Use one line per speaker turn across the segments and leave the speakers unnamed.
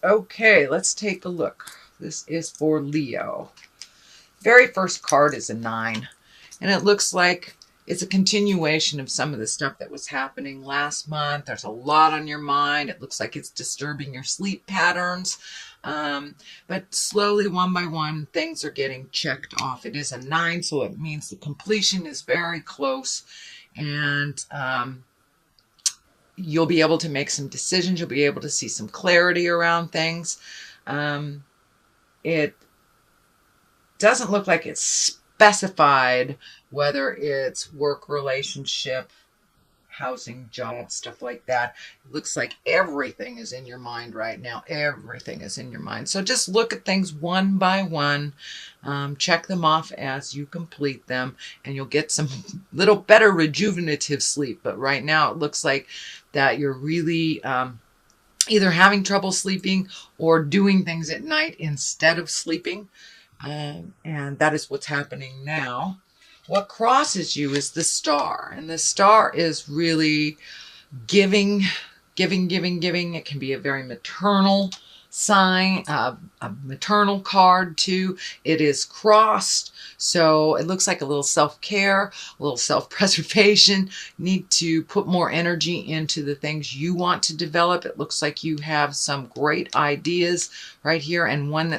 Okay, let's take a look. This is for Leo. Very first card is a 9, and it looks like it's a continuation of some of the stuff that was happening last month. There's a lot on your mind. It looks like it's disturbing your sleep patterns. But slowly, one by one, things are getting checked off. It is a 9, so it means the completion is very close. And you'll be able to make some decisions. You'll be able to see some clarity around things. It doesn't look like it's specified whether it's work, relationship, housing, job, stuff like that. It looks like everything is in your mind right now. Everything is in your mind. So just look at things one by one. Check them off as you complete them, and you'll get some little better rejuvenative sleep. But right now it looks like that you're really either having trouble sleeping or doing things at night instead of sleeping. And that is what's happening now. What crosses you is the star, and the star is really giving. It can be a very maternal sign, a maternal card too. It is crossed, so it looks like a little self-care, a little self-preservation. You need to put more energy into the things you want to develop. It looks like you have some great ideas right here, and one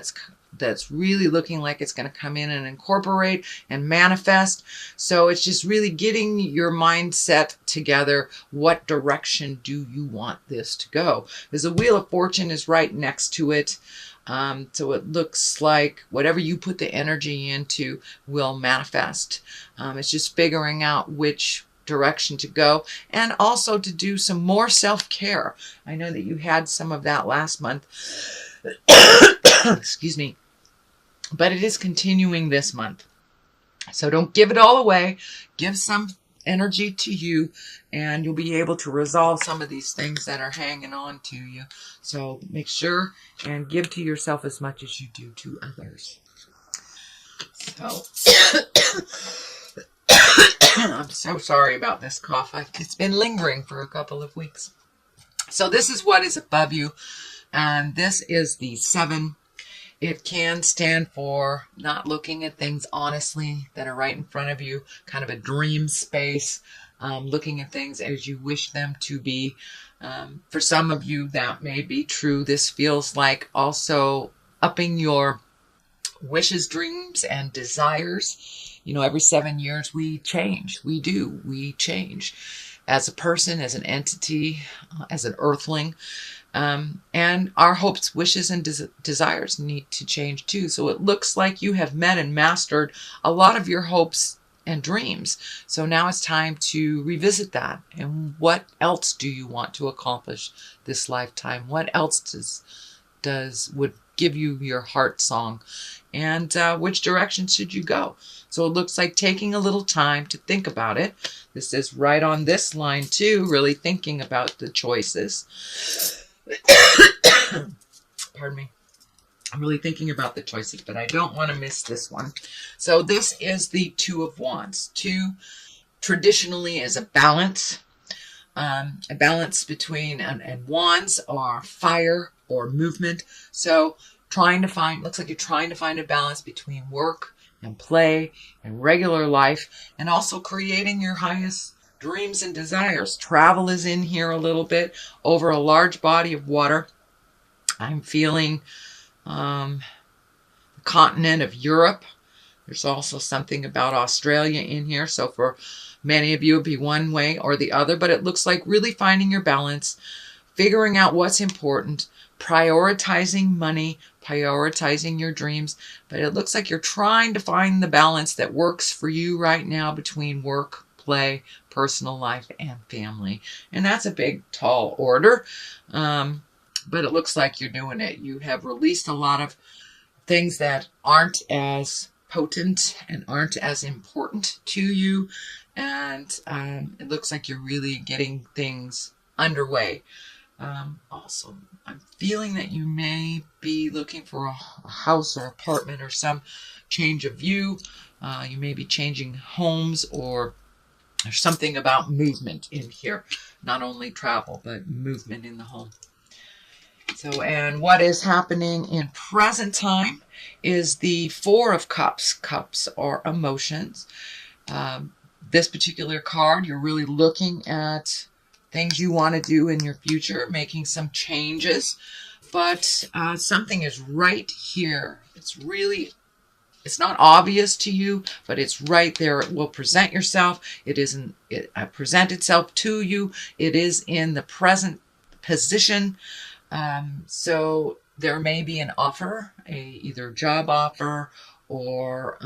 that's really looking like it's going to come in and incorporate and manifest. So it's just really getting your mindset together. What direction do you want this to go? Because the Wheel of Fortune is right next to it. So it looks like whatever you put the energy into will manifest. It's just figuring out which direction to go, and also to do some more self-care. I know that you had some of that last month. Excuse me. But it is continuing this month. So don't give it all away. Give some energy to you, and you'll be able to resolve some of these things that are hanging on to you. So make sure and give to yourself as much as you do to others. So I'm so sorry about this cough. It's been lingering for a couple of weeks. So this is what is above you, and this is the 7. It can stand for not looking at things honestly that are right in front of you, kind of a dream space, looking at things as you wish them to be. For some of you, that may be true. This feels like also upping your wishes, dreams, and desires. You know, every 7 years we change. We change as a person, as an entity, as an earthling. And our hopes, wishes, and desires need to change too. So it looks like you have met and mastered a lot of your hopes and dreams. So now it's time to revisit that. And what else do you want to accomplish this lifetime? What else would give you your heart song? And which direction should you go? So it looks like taking a little time to think about it. This is right on this line too, really thinking about the choices. Pardon me. I'm really thinking about the choices, but I don't want to miss this one. So this is the 2 of Wands. 2 traditionally is a balance between, and wands are fire or movement. So looks like you're trying to find a balance between work and play and regular life, and also creating your highest dreams and desires. Travel is in here a little bit over a large body of water. I'm feeling the continent of Europe. There's also something about Australia in here. So for many of you, it'd be one way or the other, but it looks like really finding your balance, figuring out what's important, prioritizing money, prioritizing your dreams. But it looks like you're trying to find the balance that works for you right now between work, play, personal life, and family. And that's a big, tall order. But it looks like you're doing it. You have released a lot of things that aren't as potent and aren't as important to you. And it looks like you're really getting things underway. Also, I'm feeling that you may be looking for a house or apartment or some change of view. You may be changing homes, or there's something about movement in here. Not only travel, but movement in the home. So, and what is happening in present time is the Four of Cups. Cups are emotions. This particular card, you're really looking at things you want to do in your future, making some changes, but something is right here. It's not obvious to you, but it's right there. It will present yourself. It present itself to you. It is in the present position. So there may be an offer, either job offer or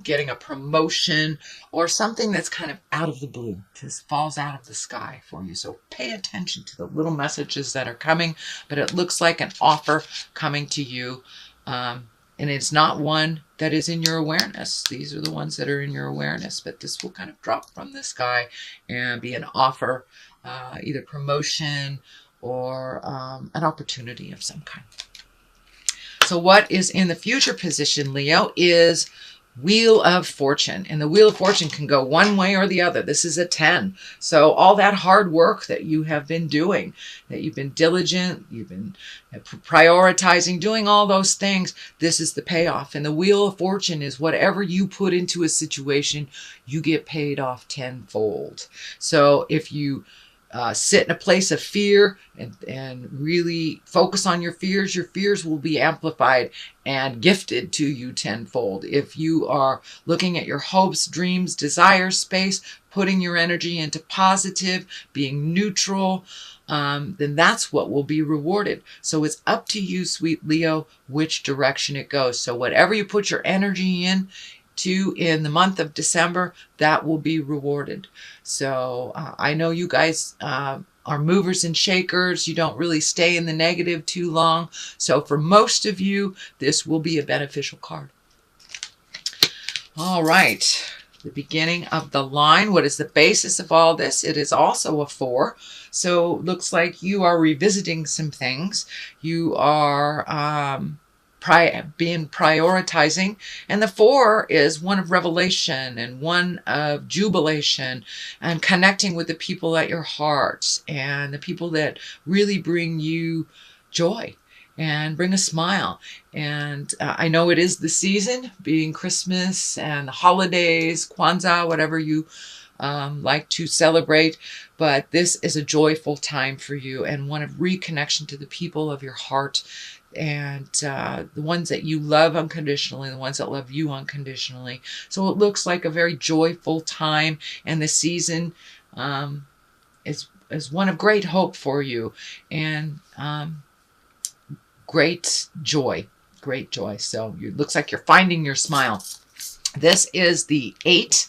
getting a promotion or something that's kind of out of the blue, just falls out of the sky for you. So pay attention to the little messages that are coming, but it looks like an offer coming to you. And it's not one that is in your awareness. These are the ones that are in your awareness, but this will kind of drop from the sky and be an offer, either promotion or an opportunity of some kind. So what is in the future position, Leo, is Wheel of Fortune. And the Wheel of Fortune can go one way or the other. This is a 10. So all that hard work that you have been doing, that you've been diligent, you've been prioritizing, doing all those things, this is the payoff. And the Wheel of Fortune is whatever you put into a situation, you get paid off tenfold. So if you sit in a place of fear and really focus on your fears will be amplified and gifted to you tenfold. If you are looking at your hopes, dreams, desires space, putting your energy into positive, being neutral, then that's what will be rewarded. So it's up to you, sweet Leo, which direction it goes. So whatever you put your energy in the month of December, that will be rewarded. So I know you guys are movers and shakers. You don't really stay in the negative too long. So for most of you, this will be a beneficial card. All right. The beginning of the line. What is the basis of all this? It is also a 4. So looks like you are revisiting some things. You are prioritizing, and the 4 is one of revelation and one of jubilation and connecting with the people at your heart and the people that really bring you joy and bring a smile. And I know it is the season, being Christmas and the holidays, Kwanzaa, whatever you like to celebrate, but this is a joyful time for you and one of reconnection to the people of your heart and the ones that you love unconditionally, the ones that love you unconditionally. So it looks like a very joyful time, and the season is one of great hope for you and great joy. So it looks like you're finding your smile. This is the 8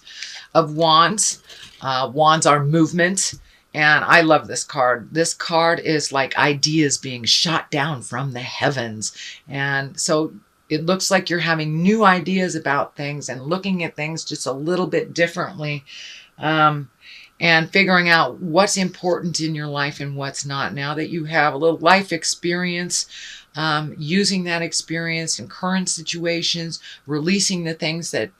of Wands. Wands are movement. And I love this card. This card is like ideas being shot down from the heavens. And so it looks like you're having new ideas about things and looking at things just a little bit differently. And figuring out what's important in your life and what's not. Now that you have a little life experience, using that experience in current situations, releasing the things that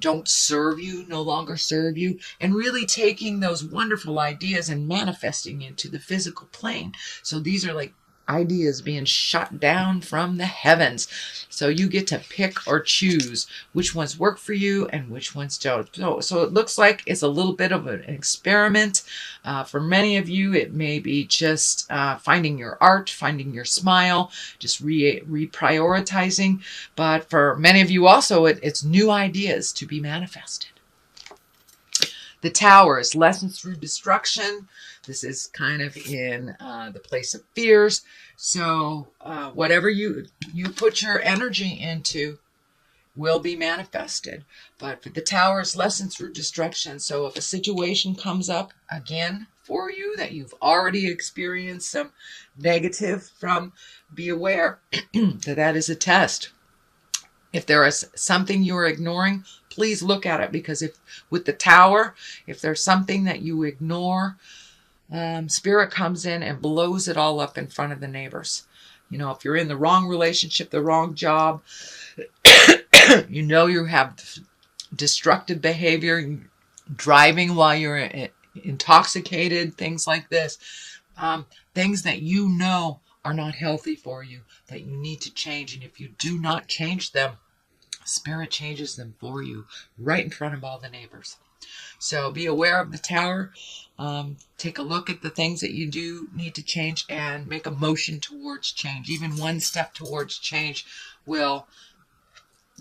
don't serve you, no longer serve you, and really taking those wonderful ideas and manifesting into the physical plane. So these are like ideas being shot down from the heavens. So you get to pick or choose which ones work for you and which ones don't. So it looks like it's a little bit of an experiment. For many of you, it may be just finding your art, finding your smile, just reprioritizing. But for many of you also, it's new ideas to be manifested. The Tower is lessons through destruction. This is kind of in the place of fears. So whatever you put your energy into will be manifested. But for the Tower is lessons through destruction. So if a situation comes up again for you that you've already experienced some negative from, be aware that that is a test. If there is something you're ignoring, please look at it, because if with the Tower, if there's something that you ignore, Spirit comes in and blows it all up in front of the neighbors. You know, if you're in the wrong relationship, the wrong job, you know you have destructive behavior, driving while you're intoxicated, things like this. things that you know are not healthy for you, that you need to change. And if you do not change them, Spirit changes them for you right in front of all the neighbors. So be aware of the Tower. Take a look at the things that you do need to change and make a motion towards change. Even one step towards change will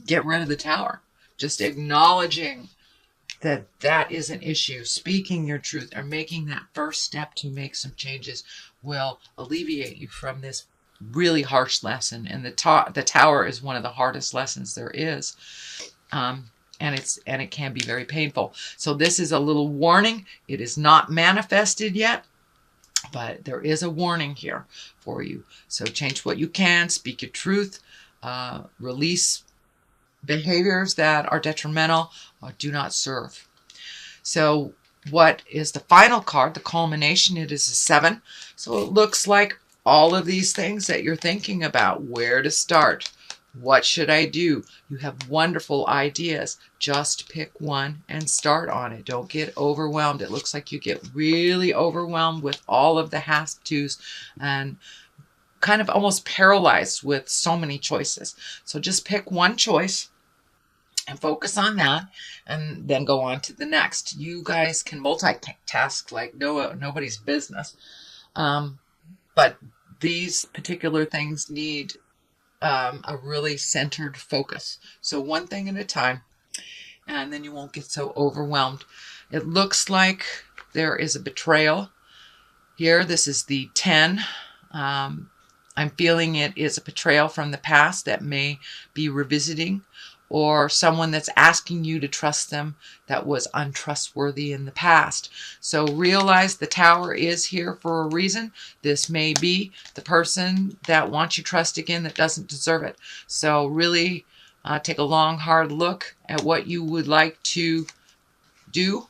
get rid of the Tower. Just acknowledging that that is an issue, speaking your truth, or making that first step to make some changes will alleviate you from this really harsh lesson. And the Tower is one of the hardest lessons there is. And it can be very painful. So this is a little warning. It is not manifested yet, but there is a warning here for you. So change what you can, speak your truth, release behaviors that are detrimental or do not serve. So what is the final card? The culmination, it is a 7. So it looks like all of these things that you're thinking about, where to start, what should I do? You have wonderful ideas. Just pick one and start on it. Don't get overwhelmed. It looks like you get really overwhelmed with all of the have-tos and kind of almost paralyzed with so many choices. So just pick one choice and focus on that, and then go on to the next. You guys can multitask like nobody's business. But these particular things need a really centered focus. So one thing at a time, and then you won't get so overwhelmed. It looks like there is a betrayal here. This is the 10. I'm feeling it is a betrayal from the past that may be revisiting, or someone that's asking you to trust them that was untrustworthy in the past. So realize the Tower is here for a reason. This may be the person that wants your trust again that doesn't deserve it. So really take a long, hard look at what you would like to do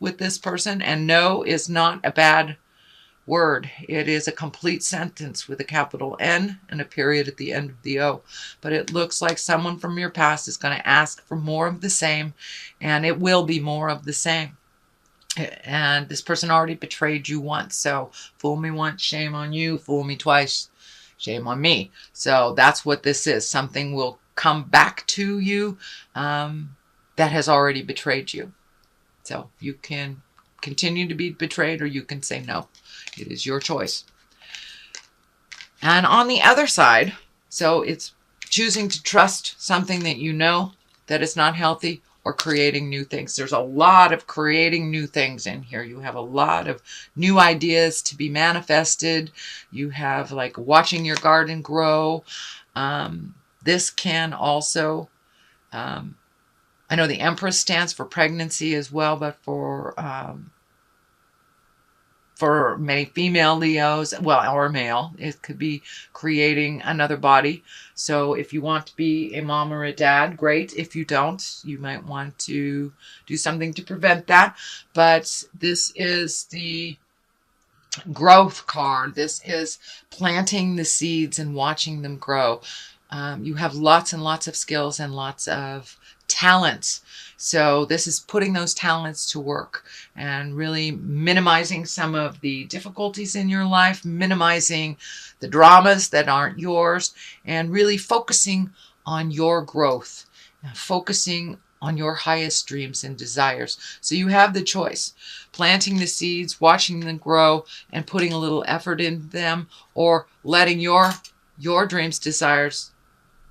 with this person. And no is not a bad word. It is a complete sentence with a capital N and a period at the end of the O. But it looks like someone from your past is going to ask for more of the same, and it will be more of the same. And this person already betrayed you once. So fool me once, shame on you. Fool me twice, shame on me. So that's what this is. Something will come back to you that has already betrayed you. So you can continue to be betrayed, or you can say no. It is your choice. And on the other side, so it's choosing to trust something that you know that is not healthy, or creating new things. There's a lot of creating new things in here. You have a lot of new ideas to be manifested. You have like watching your garden grow. This can also, I know the Empress stands for pregnancy as well, but for many female Leos, well, or male, it could be creating another body. So if you want to be a mom or a dad, great. If you don't, you might want to do something to prevent that. But this is the growth card. This is planting the seeds and watching them grow. You have lots and lots of skills and lots of talents. So this is putting those talents to work and really minimizing some of the difficulties in your life, minimizing the dramas that aren't yours, and really focusing on your growth, focusing on your highest dreams and desires. So you have the choice, planting the seeds, watching them grow, and putting a little effort in them, or letting your dreams, desires,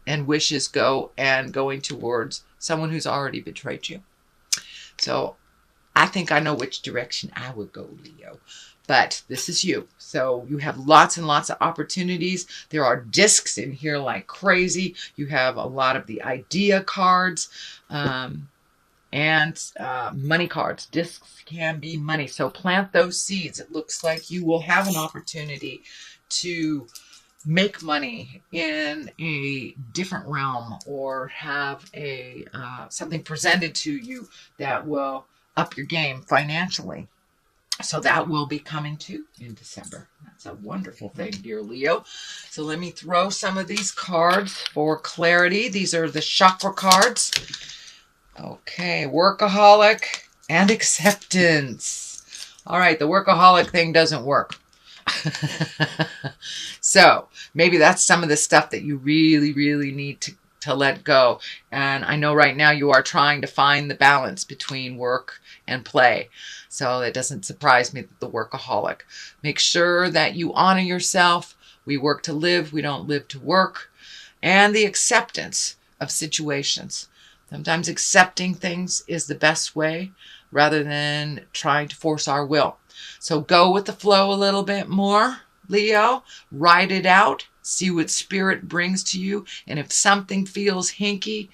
and wishes go and going towards someone who's already betrayed you. So I think I know which direction I would go, Leo. But this is you. So you have lots and lots of opportunities. There are discs in here like crazy. You have a lot of the idea cards and money cards. Discs can be money. So plant those seeds. It looks like you will have an opportunity to make money in a different realm, or have a something presented to you that will up your game financially. So that will be coming too in December. That's a wonderful thing, dear Leo. So let me throw some of these cards for clarity. These are the chakra cards. Okay, workaholic and acceptance. All right, the workaholic thing doesn't work. So maybe that's some of the stuff that you really, really need to let go. And I know right now you are trying to find the balance between work and play. So it doesn't surprise me that the workaholic. Make sure that you honor yourself. We work to live. We don't live to work. And the acceptance of situations. Sometimes accepting things is the best way rather than trying to force our will. So go with the flow a little bit more, Leo. Ride it out. See what spirit brings to you. And if something feels hinky,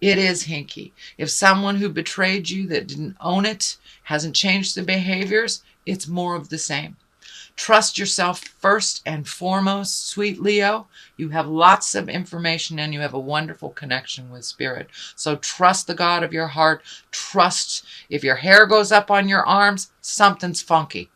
it is hinky. If someone who betrayed you that didn't own it hasn't changed the behaviors, it's more of the same. Trust yourself first and foremost, sweet Leo. You have lots of information and you have a wonderful connection with spirit. So trust the God of your heart. Trust if your hair goes up on your arms, something's funky.